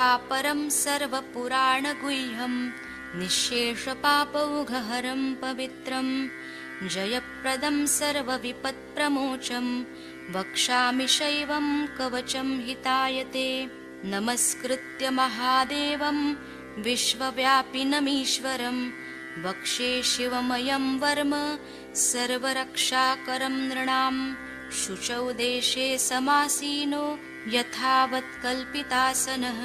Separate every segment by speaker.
Speaker 1: यथा परं सर्वपुराणगुह्यं निःशेषपापौघहरं पवित्रं जयप्रदं सर्वविपत्प्रमोचं वक्ष्यामि शैवं कवचं हितायते। नमस्कृत्य महादेवं विश्वव्यापिनमीश्वरं वक्षे शिवमयं वर्म सर्वरक्षाकरं नृणां। शुचौ देशे समासीनो यथावत् कल्पितासनः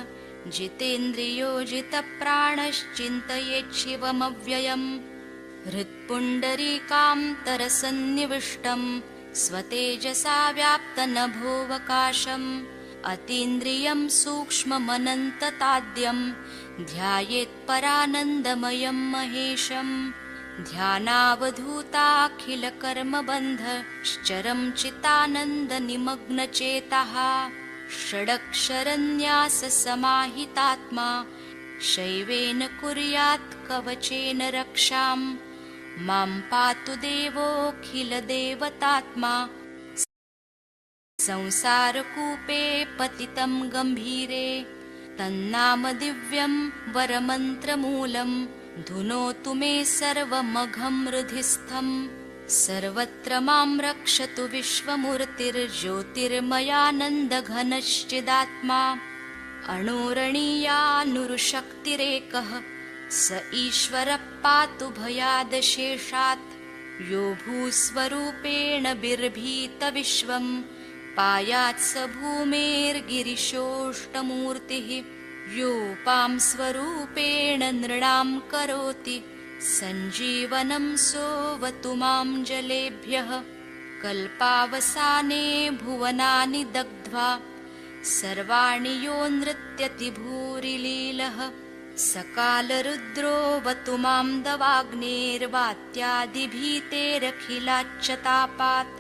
Speaker 1: जितेन्द्रियो जितप्राणश्चिन्तयेत् शिवमव्ययम्। हृत्पुण्डरीकान्तरसन्निविष्टं स्वतेजसा व्याप्तनभोऽवकाशम् अतीन्द्रियं सूक्ष्ममनन्तताद्यं ध्यायेत्परानन्दमयं महेशम्। ध्यानावधूताखिलकर्मबन्धश्चरं चितानन्दनिमग्नचेतः षडक्षरन्याससमाहितात्मा शैवेन कुर्यात् कवचेन रक्षाम्। मां पातु देवोऽखिलदेवतात्मा संसारकूपे पतितं गम्भीरे। तन्नाम दिव्यं वरमन्त्रमूलं धुनोतु मे सर्वमघं हृदिस्थम्। सर्वत्र मां रक्षतु विश्वमूर्तिर्ज्योतिर्मयानन्दघनश्चिदात्मा। अणोरणीयानुरुशक्तिरेकः स ईश्वरः पातु भयादशेषात्। यो भूस्वरूपेण बिर्भीतविश्वं पायात् स भूमेर्गिरिशोष्टमूर्तिः। योपां स्वरूपेण नृणां करोति सञ्जीवनं सोऽवतु मां जलेभ्यः। कल्पावसाने भुवनानि दग्ध्वा सर्वाणि यो नृत्यति भूरिलीलः। सकालरुद्रोऽवतु मां दवाग्नेर्वात्यादिभीतेरखिलाच्चतापात्।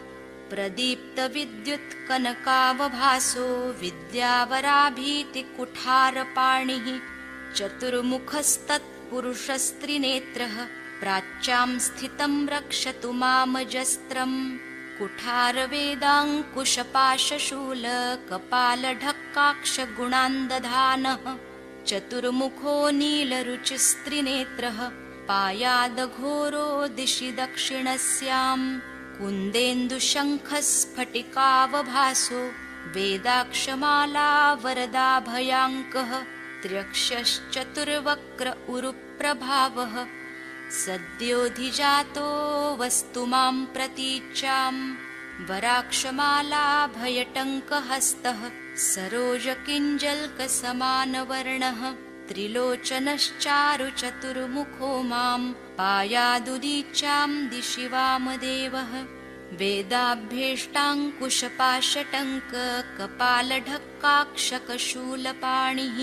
Speaker 1: प्रदीप्तविद्युत्कनकावभासो विद्यावराभीतिकुठारपाणिः। चतुर्मुखस्तत्पुरुषस्त्रिनेत्रः प्राच्यां स्थितं रक्षतु मामजस्त्रम्। कुठारवेदाङ्कुशपाशशूलकपालढक्काक्षगुणान्दधानः चतुर्मुखो नीलरुचिस्त्रिनेत्रः पायादघोरो दिशि दक्षिणस्याम्। कुन्देन्दुशङ्खस्फटिकावभासो वेदाक्षमालावरदाभयाङ्कः त्र्यक्षश्चतुर्वक्र उरुप्रभावः सद्योऽधिजातो वस्तु मां प्रतीच्याम्। वराक्षमालाभयटङ्कहस्तः सरोजकिञ्जल्कसमानवर्णः त्रिलोचनश्चारुचतुर्मुखो मां पायादुदीच्यां दिशि वामदेवः। वेदाभ्येष्टाङ्कुशपाशटङ्ककपालढक्काक्षकशूलपाणिः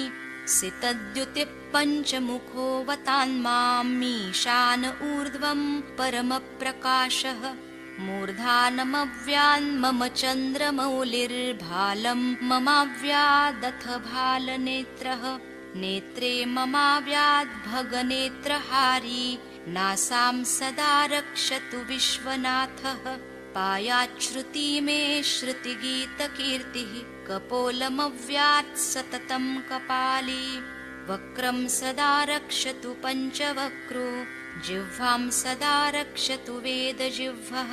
Speaker 1: सितद्युतिः पञ्चमुखोऽवतान्मामीशान ऊर्ध्वं परमप्रकाशः। मूर्धानमव्यान्मम चन्द्रमौलिर्भालं ममाव्यादथ भालनेत्रः। नेत्रे ममाव्याद्भगनेत्रहारी नासां सदा रक्षतु विश्वनाथः। पायाच्छ्रुति मे श्रुतिगीतकीर्तिः कपोलमव्यात् सततं कपाली। वक्रं सदा रक्षतु पञ्चवक्रो जिह्वां सदा रक्षतु वेदजिह्वः।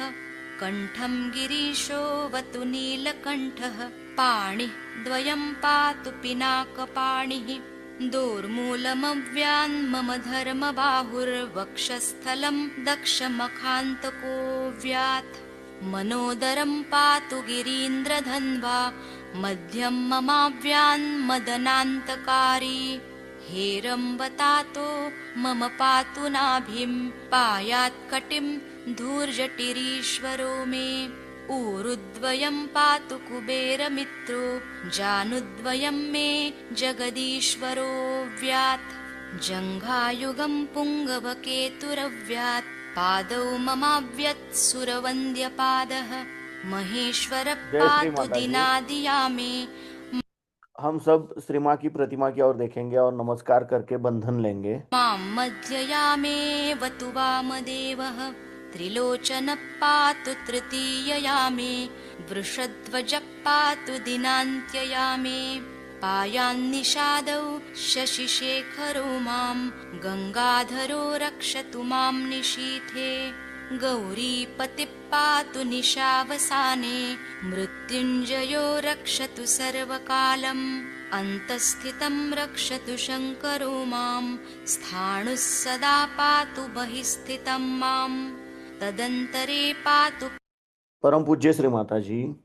Speaker 1: कण्ठं गिरीशोऽवतु नीलकण्ठः पाणिः द्वयं पातु पिनाकपाणिः। दोर्मूलमव्यान्मम धर्मबाहुर्वक्षस्थलं दक्षमखान्तकोऽव्यात्। मनोदरं पातु गिरीन्द्रधन्वा मध्यं ममाव्यान्मदनान्तकारी। हेरम्बतातो मम पातु नाभिं पायात्कटिं धूर्जटिरीश्वरो मे। ऊरुद्वयं पातु कुबेरमित्रो जानुद्वयं मे जगदीश्वरोऽव्यात्। जङ्घायुगं पुङ्गवकेतुरव्यात् पादौ ममाव्यत् सुरवन्द्यपादः। महेश्वर पातु दिनादियामे।
Speaker 2: हम सब श्री माँ की प्रतिमा की ओर देखेंगे और नमस्कार करके बंधन लेंगे।
Speaker 1: मां मध्ययामेवतु वामदेवः त्रिलोचनः पातु तृतीययामे। वृषध्वजः पातु दिनान्त्ययामे। पायान्निषादौ शशिशेखरो मां गङ्गाधरो रक्षतु मां निशीथे गौरीपतिः पातु निशावसाने मृत्युञ्जयो रक्षतु सर्वकालम् अन्तःस्थितं रक्षतु शङ्करो मां स्थाणुः सदा पातु बहिस्थितं मां तदन्तरे पातु।
Speaker 2: परम पूज्य श्री माता जी,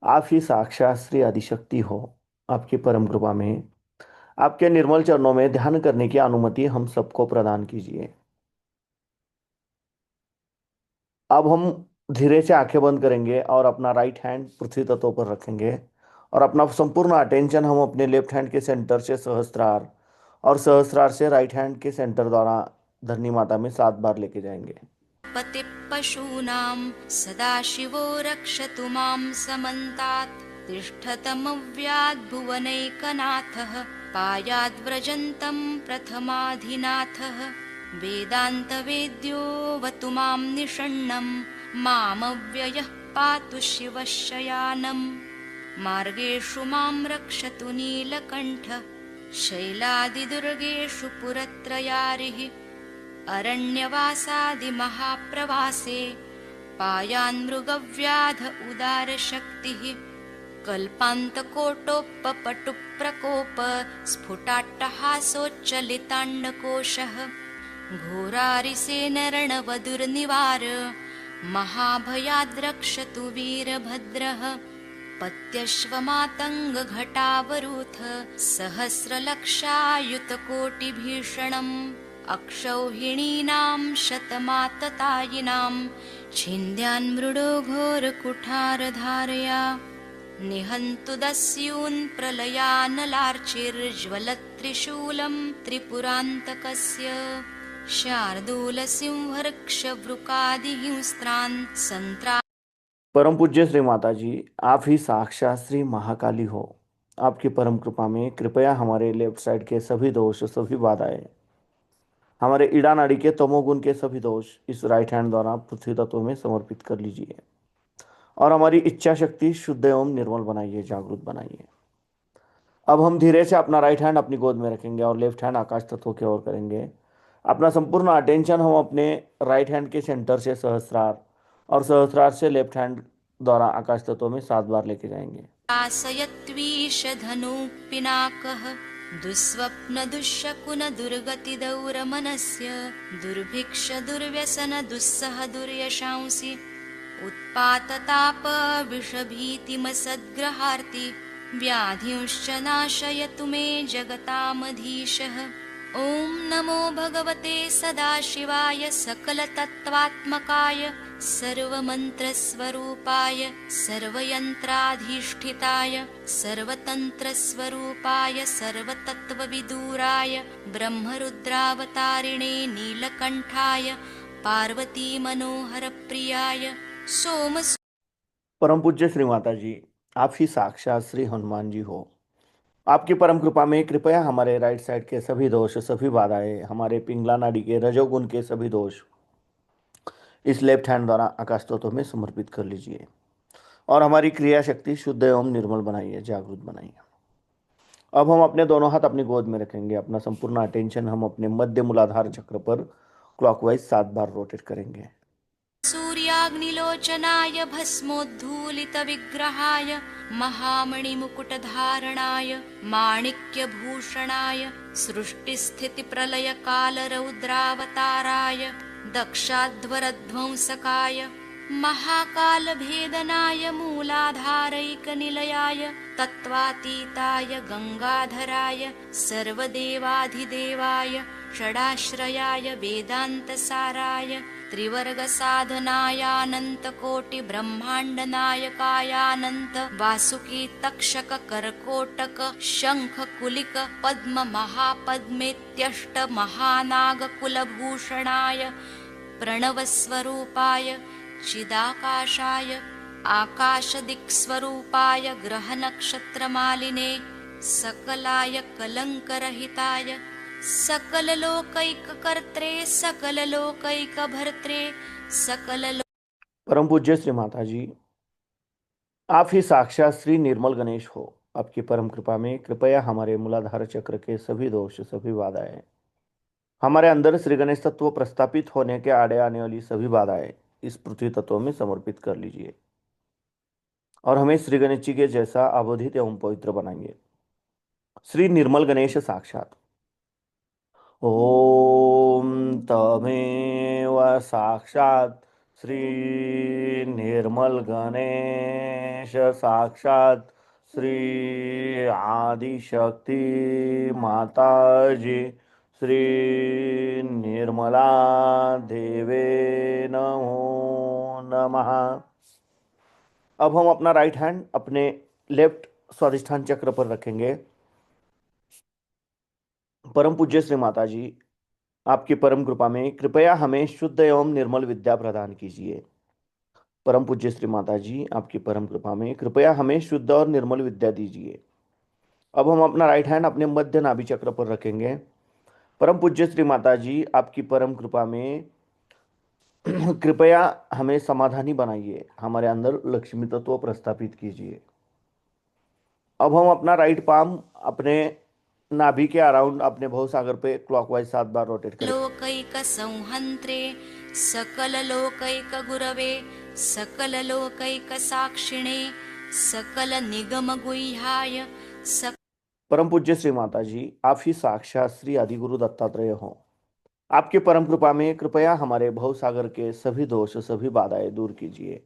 Speaker 2: आप ही साक्षात श्री आदिशक्ति हो। आपकी परम कृपा में आपके निर्मल चरणों में ध्यान करने की अनुमति हम सबको प्रदान कीजिए। अब हम धीरे से आंखें बंद करेंगे और अपना राइट हैंड पृथ्वी तत्व पर रखेंगे और अपना संपूर्ण अटेंशन हम अपने लेफ्ट हैंड के सेंटर से सहस्त्रार और सहस्त्रार से राइट हैंड के सेंटर द्वारा धरणी माता में 7 बार लेके जाएंगे।
Speaker 1: पतिः पशूनां सदाशिवो रक्षतु मां समन्तात् तिष्ठतमव्याद्भुवनैकनाथः पायाद्व्रजन्तं प्रथमाधिनाथः वेदान्तवेद्यो वतु मां निषण्णं मामव्ययः पातु शिवः शयानम् मार्गेषु मां रक्षतु नीलकण्ठः शैलादिदुर्गेषु पुरत्रयारिः अरण्यवासादिमहाप्रवासे पायान्मृगव्याध उदारशक्तिः कल्पान्तकोटोपपटुप्रकोप स्फुटाट्टहासोच्चलिताण्डकोशः घोरारिसेनरणवधुर्निवार महाभयाद्रक्षतु वीरभद्रः पत्यश्वमातङ्गघटावरूथ सहस्रलक्षायुतकोटिभीषणम् अक्षौहिणीनां शतमाततायिनां छिन्द्यान्मृडो घोरकुठारधारया निहन्तु दस्यून् प्रलयानलार्चिर्ज्वलत्त्रिशूलं त्रिपुरान्तकस्य शार्दूलसिंहर्क्षवृकादिहिंस्त्रान् सन्त्रा।
Speaker 2: परम पूज्य श्री माता जी, आप ही साक्षात श्री महाकाली हो। आपकी परम कृपा में कृपया हमारे लेफ्ट साइड के सभी दोष, सभी बाधाएं, हमारे ईड़ा नाड़ी के तमोगुण के सभी दोष इस राइट हैंड द्वारा पृथ्वी तत्व में समर्पित कर लीजिए और हमारी इच्छा शक्ति शुद्ध एवं निर्मल बनाइए, जागृत बनाइए। अब हम धीरे से अपना राइट हैंड अपनी गोद में रखेंगे और लेफ्ट हैंड आकाश तत्व की ओर करेंगे। अपना संपूर्ण अटेंशन हम अपने राइट हैंड के सेंटर से सहस्रार और सहस्रार से लेफ्ट हैंड द्वारा आकाश तत्व में 7 बार लेके जाएंगे।
Speaker 1: आसयत्वीशधनुः दुःस्वप्नदुःशकुनदुर्गतिदौरमनस्य दुर्भिक्ष दुर्व्यसन दुस्सह दुर्यशांसि उत्पाततापविषभीतिमसद्ग्रहार्ति व्याधिंश्च नाशयतु मे जगतामधीशः। ॐ नमो भगवते सदाशिवाय सकलतत्त्वात्मकाय सर्वमन्त्रस्वरूपाय सर्वयन्त्राधिष्ठिताय सर्वतन्त्रस्वरूपाय सर्वतत्त्वविदूराय ब्रह्मरुद्रावतारिणे नीलकण्ठाय पार्वतीमनोहरप्रियाय सोम।
Speaker 2: परम पूज्य श्री माता जी, आप ही साक्षात श्री हनुमान जी हो। आपकी परम कृपा में कृपया हमारे राइट साइड के सभी दोष, सभी बाधाएं, हमारे पिंगला नाड़ी के रजोगुण के सभी दोष इस लेफ्ट हैंड द्वारा आकाश तत्व में समर्पित कर लीजिए और हमारी क्रिया शक्ति शुद्ध एवं निर्मल बनाइए, जागृत बनाइए। अब हम अपने दोनों हाथ अपनी गोद में रखेंगे। अपना संपूर्ण अटेंशन हम अपने मध्य मूलाधार चक्र पर क्लॉकवाइज 7 बार रोटेट करेंगे।
Speaker 1: सूर्याग्निलोचनाय भस्मोद्धूलितविग्रहाय महामणिमुकुटधारणाय माणिक्यभूषणाय सृष्टिस्थितिप्रलयकालरौद्रावताराय दक्षाध्वरध्वंसकाय महाकालभेदनाय मूलाधारैकनिलयाय तत्त्वातीताय गङ्गाधराय सर्वदेवाधिदेवाय षडाश्रयाय वेदान्तसाराय त्रिवर्गसाधनायानन्तकोटिब्रह्माण्डनायकायानन्त वासुकी तक्षक कर्कोटक शङ्ख कुलिक पद्म महापद्मेत्यष्ट महानागकुलभूषणाय प्रणवस्वरूपाय चिदाकाशाय आकाशदिक्स्वरूपाय ग्रहनक्षत्रमालिने सकलाय कलङ्करहिताय सकललोकैककर्त्रे सकललोकैकभर्त्रे सकल।
Speaker 2: परम पूज्य श्री माता जी, आप ही साक्षात श्री निर्मल गणेश हो। आपकी परम कृपा में कृपया हमारे मूलाधार चक्र के सभी दोष सभी बाधाएं, हमारे अंदर श्री गणेश तत्व प्रस्थापित होने के आड़े आने वाली सभी बाधाएं इस पृथ्वी तत्व में समर्पित कर लीजिए और हमें श्री गणेश जी के जैसा अवधित एवं पवित्र बनाएंगे। श्री निर्मल गणेश साक्षात। ओम तमेव साक्षात श्री निर्मल गणेश साक्षात श्री आदिशक्ति माता जी श्री निर्मला देवे नमो नमः। अब हम अपना राइट हैंड अपने लेफ्ट स्वादिष्ठान चक्र पर रखेंगे। परम पूज्य श्री माता जी, आपकी परम कृपा में कृपया हमें शुद्ध एवं निर्मल विद्या प्रदान कीजिए। परम पूज्य श्री माता जी, आपकी परम कृपा में कृपया हमें शुद्ध और निर्मल विद्या दीजिए। अब हम अपना राइट हैंड अपने मध्य नाभि चक्र पर रखेंगे। परम पूज्य श्री माता जी, आपकी परम कृपा में कृपया हमें समाधानी बनाइए, हमारे अंदर लक्ष्मी तत्व प्रस्थापित कीजिए। अब हम अपना राइट पाम अपने नाभि के अराउंड अपने भवसागर पे क्लॉकवाइज 7 बार रोटेट करें।
Speaker 1: लोकैकसंहन्त्रे सकललोकैकगुरवे सकललोकैकसाक्षिणे सकलनिगमगुह्याय
Speaker 2: परम पूज्य श्री माता जी, आप ही साक्षात श्री आदिगुरु दत्तात्रेय हो। आपके परम कृपा में कृपया हमारे भवसागर के सभी दोष सभी बाधाएं दूर कीजिए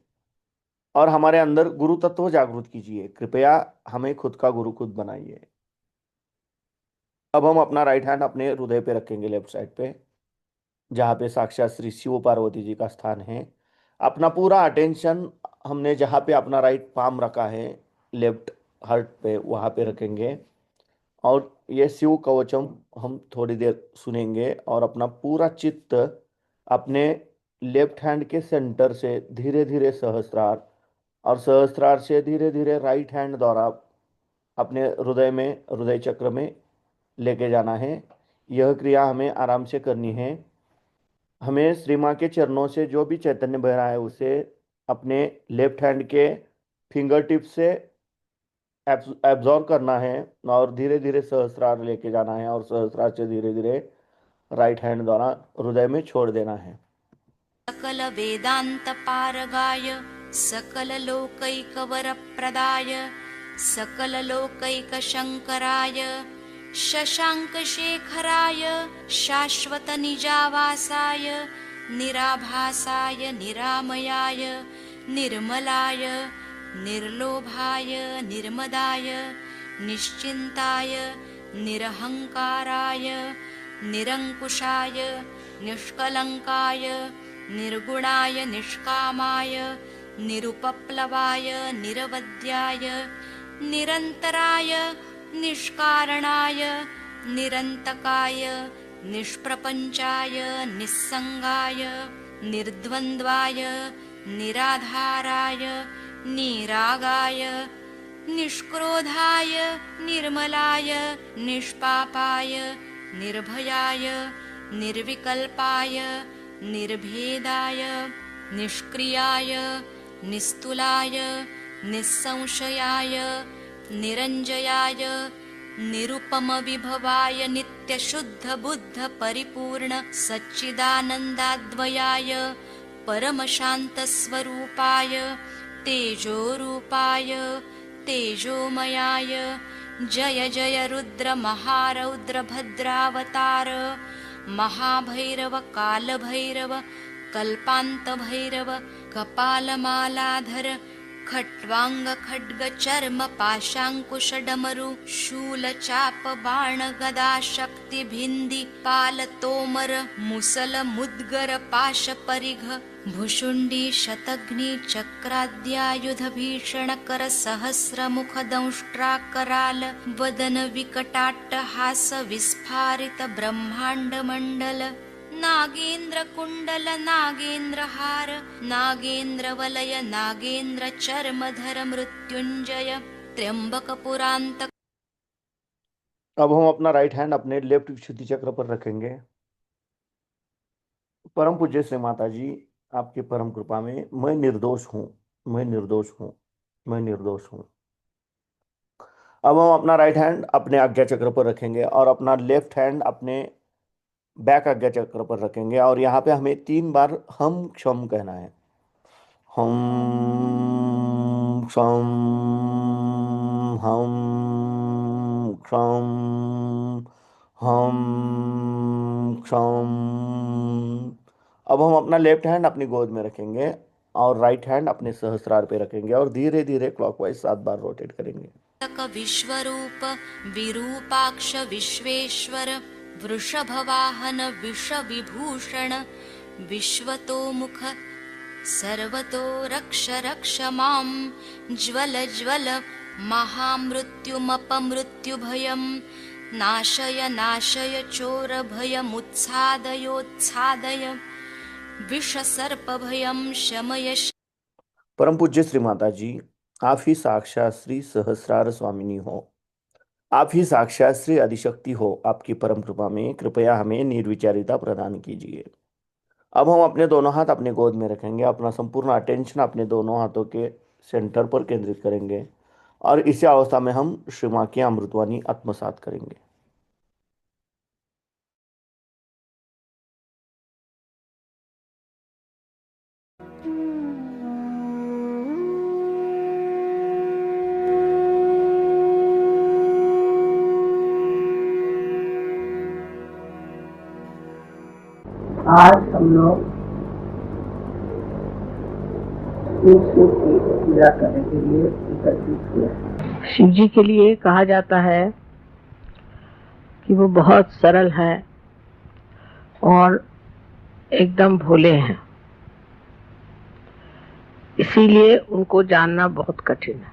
Speaker 2: और हमारे अंदर गुरु तत्व जागृत कीजिए। कृपया हमें खुद का गुरु खुद बनाइए। अब हम अपना राइट हैंड अपने हृदय पे रखेंगे, लेफ्ट साइड पे, जहाँ पे साक्षात श्री शिव पार्वती जी का स्थान है। अपना पूरा अटेंशन हमने जहाँ पे अपना राइट पाम रखा है लेफ्ट हार्ट पे, वहाँ पे रखेंगे और ये शिव कवचम हम थोड़ी देर सुनेंगे और अपना पूरा चित्त अपने लेफ्ट हैंड के सेंटर से धीरे धीरे सहस्त्रार और सहस्त्रार से धीरे धीरे राइट हैंड द्वारा अपने हृदय में, हृदय चक्र में लेके जाना है। यह क्रिया हमें आराम से करनी है। हमें श्री माँ के चरणों से जो भी चैतन्य बह रहा है उसे अपने लेफ्ट हैंड के फिंगर टिप से एब्जॉर्व करना है और धीरे धीरे सहस्रार लेके जाना है और सहस्रार से धीरे धीरे राइट हैंड द्वारा हृदय में छोड़ देना है।
Speaker 1: सकलवेदान्तपारगाय सकललोकैकवरप्रदाय सकललोकैकशङ्कराय शशाङ्कशेखराय शाश्वतनिजावासाय निराभासाय निरामयाय निर्मलाय निर्लोभाय निर्मदाय निश्चिन्ताय निरहङ्काराय निरङ्कुशाय निष्कलङ्काय निर्गुणाय निष्कामाय निरुपप्लवाय निरवध्याय निरन्तराय निष्कारणाय निरन्तकाय निष्प्रपञ्चाय निस्सङ्गाय निर्द्वन्द्वाय निराधाराय निरागाय निष्क्रोधाय निर्मलाय निष्पापाय निर्भयाय निर्विकल्पाय निर्भेदाय निष्क्रियाय निस्तुलाय निस्संशयाय निरञ्जयाय निरुपमविभवाय नित्यशुद्धबुद्धपरिपूर्ण सच्चिदानन्दाद्वयाय परमशान्तस्वरूपाय तेजोरूपाय तेजोमयाय जय जय रुद्र महारौद्र भद्रावतार महाभैरव कालभैरव कल्पान्तभैरव कपालमालाधर खट्वांग खड्ग चर्म पाशांकुशडमरु शूलचाप बाण गदा शक्ति भिंदी पाल तोमर मुसल मुद्गर पाश परिघ भुषुंडी शतग्नि चक्राद्यायुध भीषण कर सहस्र मुख दंष्ट्राकराल वदन विकटाट्टहास विस्फारित ब्रह्मांड मंडल नागेन्द्र कुंडल नागेन्द्र हार नागेन्द्र वलय नागेन्द्र चर्मधर मृत्युंजय त्र्यंबक पुरांत।
Speaker 2: अब हम अपना राइट हैंड अपने लेफ्ट विशुद्धि चक्र पर रखेंगे। परम पूज्य श्री माता जी, आपकी परम कृपा में मैं निर्दोष हूँ, मैं निर्दोष हूँ, मैं निर्दोष हूँ। अब हम अपना राइट हैंड अपने आज्ञा चक्र पर रखेंगे और अपना लेफ्ट हैंड अपने बैक आज्ञा चक्र पर रखेंगे, और यहाँ पे हमें 3 बार हम क्षम कहना है। हम क्षम, हम क्षम, हम क्षम। अब हम अपना लेफ्ट हैंड अपनी गोद में रखेंगे और राइट हैंड अपने सहस्रार पे रखेंगे और धीरे धीरे क्लॉकवाइज 7 बार रोटेट करेंगे।
Speaker 1: विश्वरूप विरूपाक्ष विश्वेश्वर वृषभवाहन विषविभूषण विश्वतोमुख सर्वतो रक्ष रक्ष मां ज्वल ज्वल महामृत्युमपमृत्युभयं नाशय नाशय चोरभयमुत्सादयोत्सादय विषसर्पभयं शमय।
Speaker 2: परम पूज्य श्री माता जी, आप ही साक्षात श्री सहस्रार स्वामिनी हो, आप ही साक्षात श्री आदिशक्ति हो। आपकी परम कृपा में कृपया हमें निर्विचारिता प्रदान कीजिए। अब हम अपने दोनों हाथ अपने गोद में रखेंगे, अपना संपूर्ण अटेंशन अपने दोनों हाथों के सेंटर पर केंद्रित करेंगे और इसी अवस्था में हम श्री माँ की अमृतवाणी आत्मसात करेंगे।
Speaker 3: आज हम लोग शिव की पूजा करने के लिए एकत्रित हुए। शिव जी के लिए कहा जाता है कि वो बहुत सरल है और एकदम भोले हैं, इसीलिए उनको जानना बहुत कठिन है।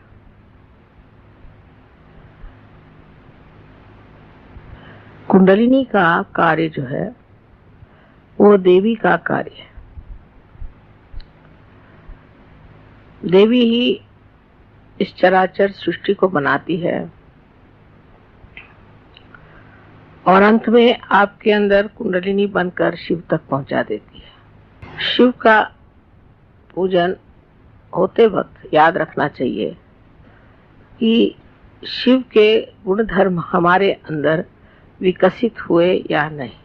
Speaker 3: कुंडलिनी का कार्य जो है वो देवी का कार्य है। देवी ही इस चराचर सृष्टि को बनाती है और अंत में आपके अंदर कुंडलिनी बनकर शिव तक पहुंचा देती है। शिव का पूजन होते वक्त याद रखना चाहिए कि शिव के गुण धर्म हमारे अंदर विकसित हुए या नहीं।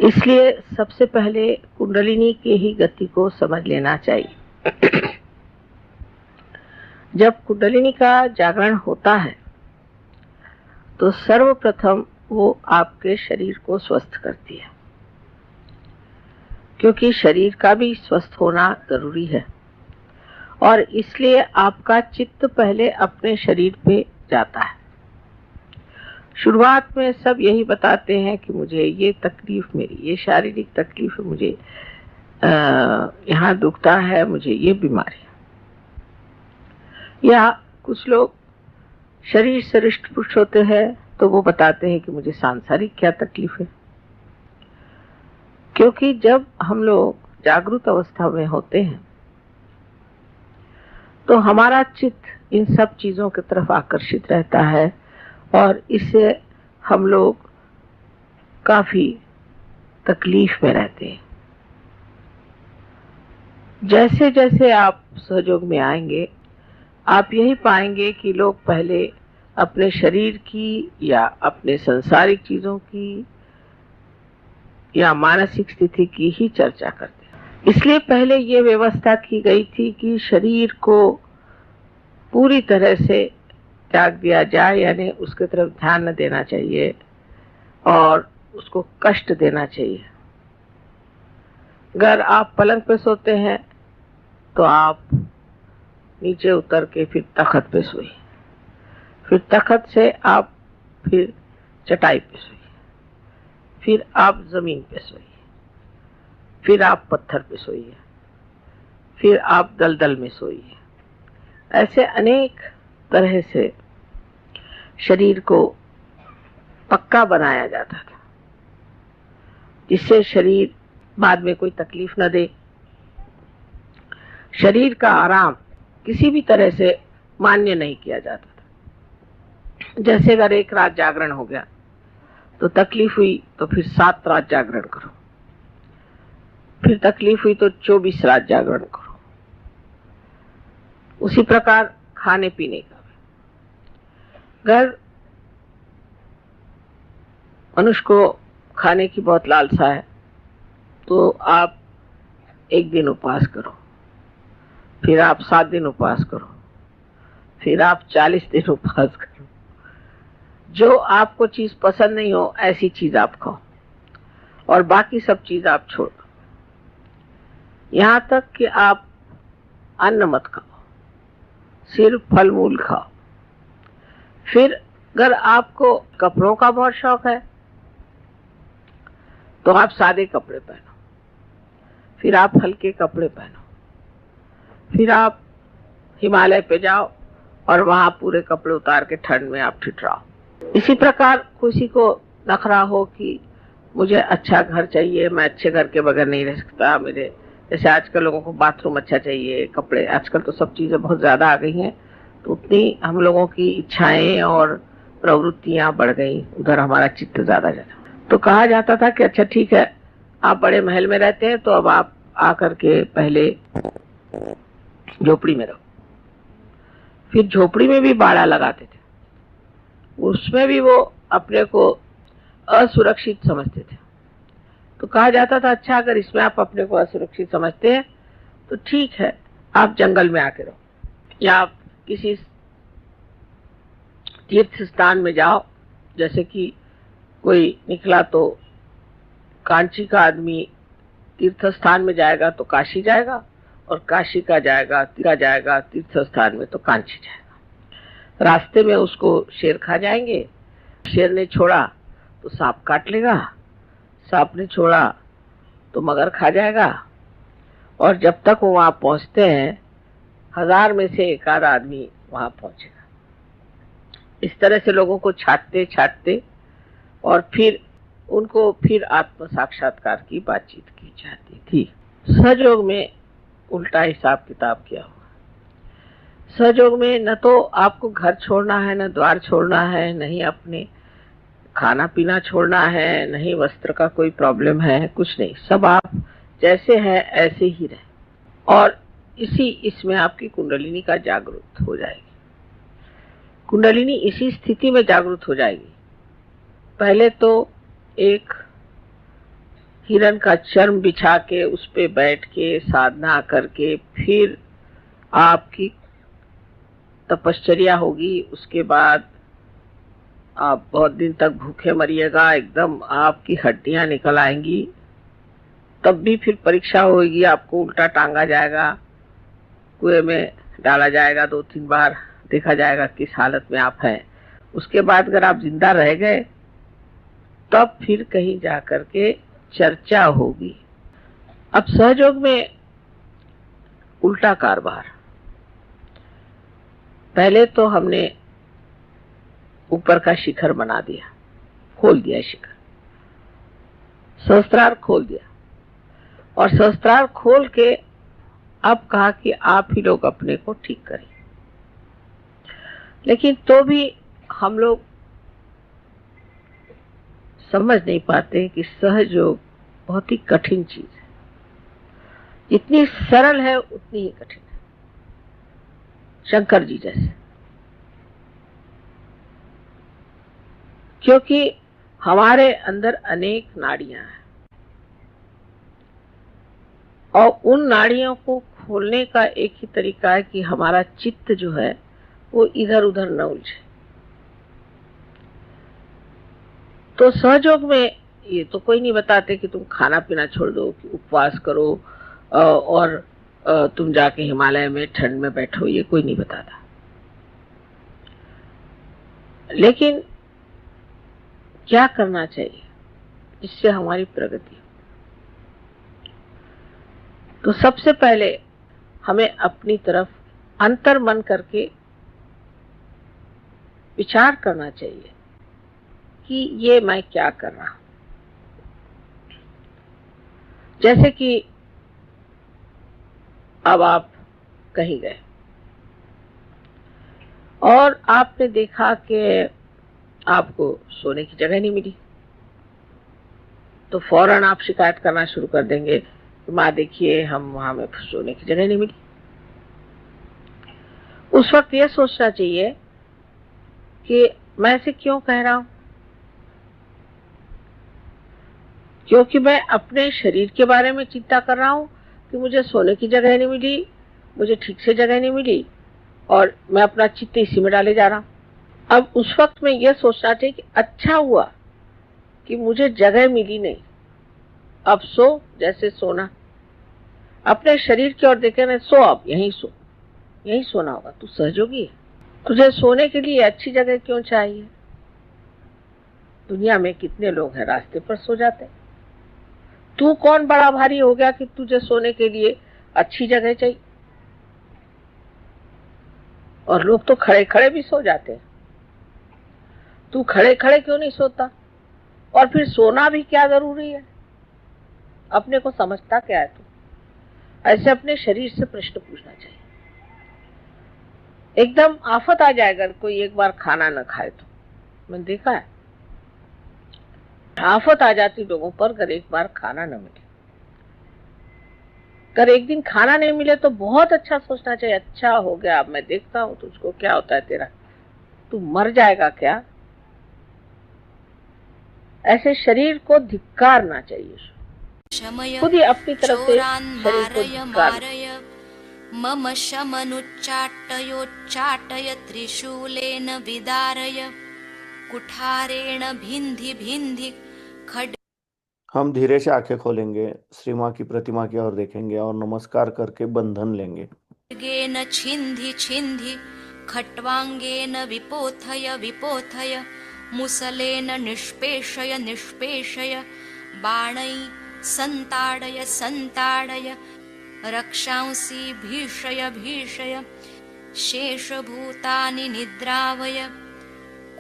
Speaker 3: इसलिए सबसे पहले कुंडलिनी की ही गति को समझ लेना चाहिए। जब कुंडलिनी का जागरण होता है तो सर्वप्रथम वो आपके शरीर को स्वस्थ करती है, क्योंकि शरीर का भी स्वस्थ होना जरूरी है और इसलिए आपका चित्त पहले अपने शरीर पे जाता है। शुरुआत में सब यही बताते हैं कि मुझे ये तकलीफ, मेरी ये शारीरिक तकलीफ है, मुझे यहाँ दुखता है, मुझे ये बीमारी है। या कुछ लोग शरीर से हृष्ट पुष्ट होते हैं तो वो बताते हैं कि मुझे सांसारिक क्या तकलीफ है। क्योंकि जब हम लोग जागृत अवस्था में होते हैं तो हमारा चित्त इन सब चीजों की तरफ आकर्षित रहता है और इससे हम लोग काफी तकलीफ में रहते हैं। जैसे जैसे आप सहयोग में आएंगे आप यही पाएंगे कि लोग पहले अपने शरीर की या अपने सांसारिक चीजों की या मानसिक स्थिति की ही चर्चा करते हैं। इसलिए पहले ये व्यवस्था की गई थी कि शरीर को पूरी तरह से त्याग दिया जाए, यानी उसके तरफ ध्यान न देना चाहिए और उसको कष्ट देना चाहिए। अगर आप पलंग पे सोते हैं तो आप नीचे उतर के फिर तख्त पे सोइए, फिर तख्त से आप फिर चटाई पे सोइए, फिर आप जमीन पे सोइए, फिर आप पत्थर पे सोइए, फिर आप दलदल में सोइए। ऐसे अनेक तरह से शरीर को पक्का बनाया जाता था जिससे शरीर बाद में कोई तकलीफ न दे। शरीर का आराम किसी भी तरह से मान्य नहीं किया जाता था। जैसे अगर एक रात जागरण हो गया तो तकलीफ हुई तो फिर 7 रात जागरण करो, फिर तकलीफ हुई तो 24 रात जागरण करो। उसी प्रकार खाने पीने का भी। अगर मनुष्य को खाने की बहुत लालसा है तो आप एक दिन उपवास करो, फिर आप 7 दिन उपवास करो, फिर आप 40 दिन उपवास करो। जो आपको चीज पसंद नहीं हो ऐसी चीज आप खाओ और बाकी सब चीज आप छोड़ दो। यहां तक कि आप अन्न मत खाओ, सिर्फ फल मूल खाओ। फिर अगर आपको कपड़ों का बहुत शौक है तो आप सादे कपड़े पहनो, फिर आप हल्के कपड़े पहनो, फिर आप हिमालय पे जाओ और वहां पूरे कपड़े उतार के ठंड में आप ठिठराओ। इसी प्रकार किसी को नखरा हो कि मुझे अच्छा घर चाहिए, मैं अच्छे घर के बगैर नहीं रह सकता, मेरे जैसे आजकल लोगों को बाथरूम अच्छा चाहिए, कपड़े, आजकल तो सब चीजें बहुत ज्यादा आ गई हैं, तो उतनी हम लोगों की इच्छाएं और प्रवृत्तियां बढ़ गई, उधर हमारा चित्त ज्यादा जाता। तो कहा जाता था कि अच्छा ठीक है, आप बड़े महल में रहते हैं तो अब आप आकर के पहले झोपड़ी में रहो। फिर झोपड़ी में भी बाड़ा लगाते थे, उसमें भी वो अपने को असुरक्षित समझते थे। तो कहा जाता था अच्छा अगर इसमें आप अपने को असुरक्षित समझते हैं तो ठीक है, आप जंगल में आके रहो या आप किसी तीर्थ स्थान में जाओ। जैसे कि कोई निकला तो कांची का आदमी तीर्थ स्थान में जाएगा तो काशी जाएगा, और काशी का जाएगा तीर्थ स्थान में तो कांची जाएगा। रास्ते में उसको शेर खा जाएंगे, शेर ने छोड़ा तो सांप काट लेगा, सांप ने छोड़ा तो मगर खा जाएगा, और जब तक वो वहां पहुंचते हैं 1000 में से एक आध आदमी वहां पहुंचेगा। इस तरह से लोगों को छाटते छाटते और फिर उनको फिर आत्म साक्षात्कार की बातचीत की जाती थी। सहयोग में उल्टा हिसाब किताब किया हुआ। सहयोग में न तो आपको घर छोड़ना है, न द्वार छोड़ना है, नहीं अपने खाना पीना छोड़ना है, नहीं वस्त्र का कोई प्रॉब्लम है, कुछ नहीं, सब आप जैसे हैं ऐसे ही रहे। और इसमें आपकी कुंडलिनी का जागृत हो जाएगी। कुंडलिनी इसी स्थिति में जागृत हो जाएगी। पहले तो एक हिरण का चर्म बिछा के उस पे बैठ के साधना करके फिर आपकी तपश्चर्या होगी। उसके बाद आप बहुत दिन तक भूखे मरिएगा, एकदम आपकी हड्डियां निकल आएंगी। तब भी फिर परीक्षा होगी, आपको उल्टा टांगा जाएगा, कुएं में डाला जाएगा, 2-3 बार देखा जाएगा किस हालत में आप हैं। उसके बाद अगर आप जिंदा रह गए तब फिर कहीं जाकर के चर्चा होगी। अब सहयोग में उल्टा कारभार। पहले तो हमने ऊपर का शिखर बना दिया, खोल दिया शिखर, सहस्त्रार खोल दिया, और सहस्त्रार खोल के अब कहा कि आप ही लोग अपने को ठीक करें। लेकिन तो भी हम लोग समझ नहीं पाते कि सहयोग बहुत ही कठिन चीज है। जितनी सरल है उतनी ही कठिन है। शंकर जी जैसे, क्योंकि हमारे अंदर अनेक नाड़ियां हैं और उन नाड़ियों को खोलने का एक ही तरीका है कि हमारा चित्त जो है वो इधर उधर न उलझे। तो सहयोग में ये तो कोई नहीं बताते कि तुम खाना पीना छोड़ दो, कि उपवास करो और तुम जाके हिमालय में ठंड में बैठो, ये कोई नहीं बताता। लेकिन क्या करना चाहिए जिससे हमारी प्रगति हो? तो सबसे पहले हमें अपनी तरफ अंतर्मन करके विचार करना चाहिए कि ये मैं क्या कर रहा हूं। जैसे कि अब आप कहीं गए और आपने देखा कि आपको सोने की जगह नहीं मिली, तो फौरन आप शिकायत करना शुरू कर देंगे, माँ देखिए हम वहां में सोने की जगह नहीं मिली। उस वक्त ये सोचना चाहिए कि मैं ऐसे क्यों कह रहा हूं, क्योंकि मैं अपने शरीर के बारे में चिंता कर रहा हूं कि मुझे सोने की जगह नहीं मिली, मुझे ठीक से जगह नहीं मिली और मैं अपना चित्त इसी में डाले जा रहा हूं। अब उस वक्त में यह सोचना चाहिए कि अच्छा हुआ कि मुझे जगह मिली नहीं, अब सो जैसे सोना, अपने शरीर की ओर देखे ना, सो अब यहीं सो, यहीं सोना होगा, तू सहयोगी है, तुझे सोने के लिए अच्छी जगह क्यों चाहिए? दुनिया में कितने लोग हैं रास्ते पर सो जाते, तू कौन बड़ा भारी हो गया कि तुझे सोने के लिए अच्छी जगह चाहिए? और लोग तो खड़े खड़े भी सो जाते हैं, तू खड़े खड़े क्यों नहीं सोता? और फिर सोना भी क्या जरूरी है? अपने को समझता क्या है तू? ऐसे अपने शरीर से प्रश्न पूछना चाहिए। एकदम आफत आ जाए अगर कोई एक बार खाना न खाए तो, मैंने देखा है आफत आ जाती लोगों पर अगर एक बार खाना न मिले। अगर एक दिन खाना नहीं मिले तो बहुत अच्छा सोचना चाहिए, अच्छा हो गया, अब मैं देखता हूं तुझको क्या होता है तेरा, तू मर जाएगा क्या? ऐसे शरीर को धिक्कारना चाहिए,
Speaker 1: शमय
Speaker 3: खुद ही अपनी तरफ से
Speaker 1: चोरान्
Speaker 3: शरीर को
Speaker 1: मारय
Speaker 3: धिक्कार।
Speaker 1: मारय मम शमनुच्चाटयोच्चाटय त्रिशूलेन विदारय कुठारेण भिन्धि भिन्धि खड्गेन
Speaker 2: हम धीरे से आंखें खोलेंगे, श्री माँ की प्रतिमा की ओर देखेंगे और नमस्कार करके बंधन लेंगे।
Speaker 1: छिन्धि छिन्धि खट्वांगेन विपोथय विपोथय मुसलेन निष्पेषय निष्पेषय बाणै संताडय संताडय रक्षांसि भीषय भीषय शेषभूतानि निद्रावय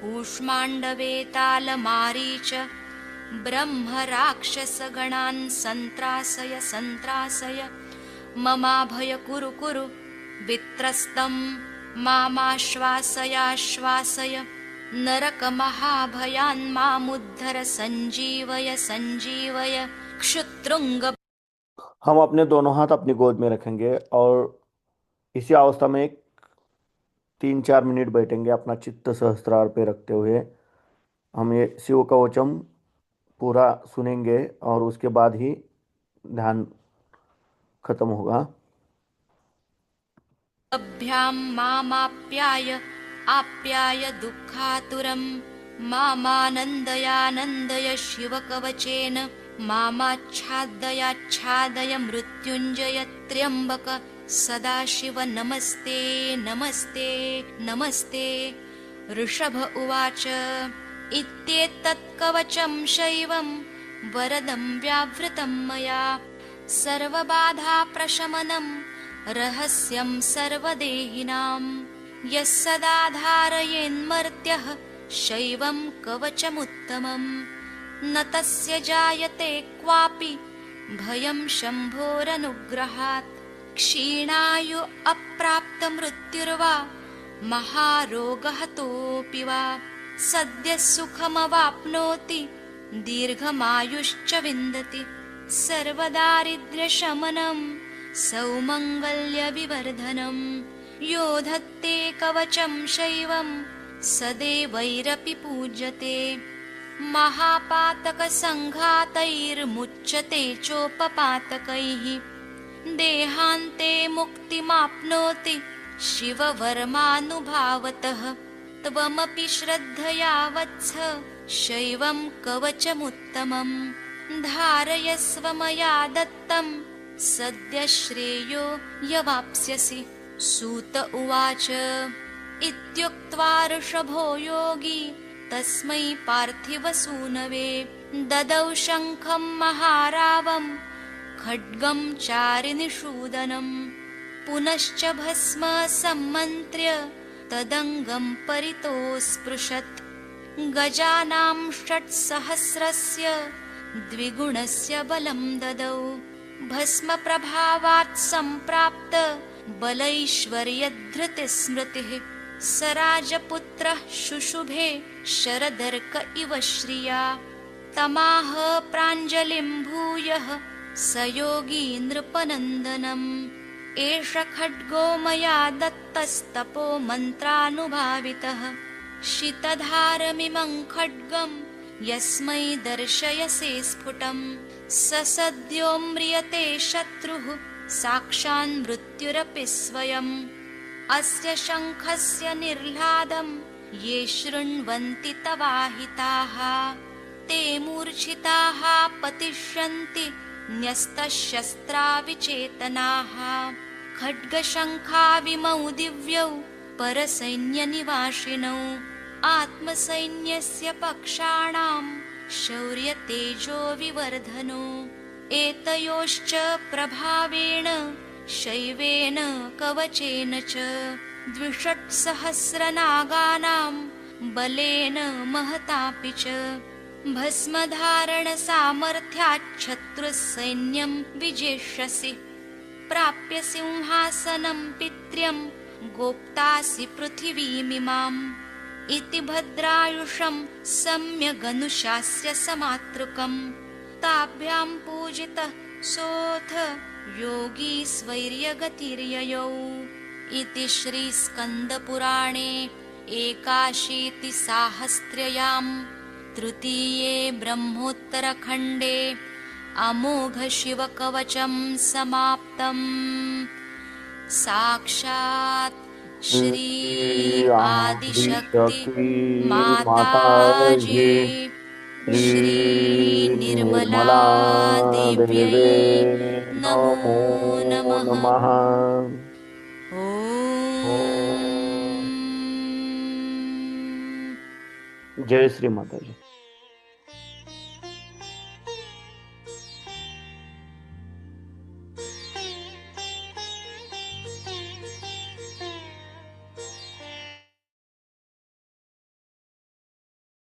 Speaker 1: कूष्माण्डवेतालमारीच ब्रह्म राक्षसगणान् सन्त्रासय सन्त्रासय ममाभय कुरु कुरु वित्रस्तं मामाश्वासयाश्वासय नरकमहाभयान् मामुद्धर सञ्जीवय सञ्जीवय क्षुत्रुंग।
Speaker 2: हम अपने दोनों हाथ अपनी गोद में रखेंगे और इसी अवस्था में 3-4 मिनट बैठेंगे, अपना चित्त सहस्त्रार पे रखते हुए। हम ये शिव कवचम पूरा सुनेंगे और उसके बाद ही ध्यान खत्म होगा।
Speaker 1: अभ्यां मामाप्याय आप्याय दुःखातुरं मामानन्दयानन्दय शिवकवचेन मामाच्छादयाच्छादय मृत्युञ्जय त्र्यम्बक सदाशिव नमस्ते नमस्ते नमस्ते। ऋषभ उवाच इत्येतत् कवचं शैवं वरदं व्यावृतं मया सर्वबाधाप्रशमनं रहस्यं सर्वदेहिनां यः सदा धारयेन्मर्त्यः शैवं कवचमुत्तमं न तस्य जायते क्वापि भयं शम्भोरनुग्रहात् क्षीणायु अप्राप्तमृत्युर्वा महारोगहतोऽपि वा सद्यः सुखमवाप्नोति दीर्घमायुश्च विन्दति सर्वदारिद्र्यशमनं सौमङ्गल्यविवर्धनं यो धत्ते कवचं शैवं सदैवैरपि पूज्यते महापातकसङ्घातैर्मुच्यते चोपपातकैः देहान्ते मुक्तिमाप्नोति शिववर्मानुभावतः त्वमपि श्रद्धया वत्स शैवं कवचमुत्तमं धारयस्व मया दत्तं सद्य श्रेयो यवाप्स्यसि। सूत उवाच इत्युक्त्वा ऋषभो योगी तस्मै पार्थिवसूनवे ददौ शङ्खं महारावं खड्गं चारिनिषूदनं पुनश्च भस्म सम्मन्त्र्य तदङ्गं परितोऽस्पृशत् गजानां 600 द्विगुणस्य बलं ददौ भस्मप्रभावात् सम्प्राप्त बलैश्वर्यधृतिस्मृतिः स राजपुत्रः शुशुभे शरदर्क इव श्रिया तमाह प्राञ्जलिं भूयः स योगी नृपनन्दनं एष खड्गो मया दत्तस्तपो मन्त्रानुभावितः शितधारमिमं खड्गं यस्मै दर्शयसे स्फुटं स सद्यो म्रियते शत्रुः साक्षान् मृत्युरपि स्वयम् अस्य शङ्खस्य निर्ह्लादं ये शृण्वन्ति तवाहिताः ते मूर्छिताः पतिष्यन्ति न्यस्तशस्त्राविचेतनाः खड्गशङ्खाविमौ दिव्यौ परसैन्यनिवासिनौ आत्मसैन्यस्य पक्षाणां शौर्यतेजो विवर्धनो एतयोश्च प्रभावेण शैवेन कवचेन च द्विषट्सहस्रनागानां बलेन महतापि च भस्मधारणसामर्थ्याच्छत्रुसैन्यं विजेष्यसि प्राप्य सिंहासनं पित्र्यं गोप्तासि पृथिवीमिमाम् इति भद्रायुषं सम्यगनुशास्य समातृकं ताभ्यां पूजितः सोऽथ योगी स्वैर्यगतिर्ययौ इति श्रीस्कन्दपुराणे 81 तृतीये ब्रह्मोत्तरखण्डे अमोघशिवकवचं समाप्तम्। साक्षात् श्री आदिशक्ति माताजी श्री निर्मला देव्यै नमो नमः।
Speaker 2: जय श्री माता जी।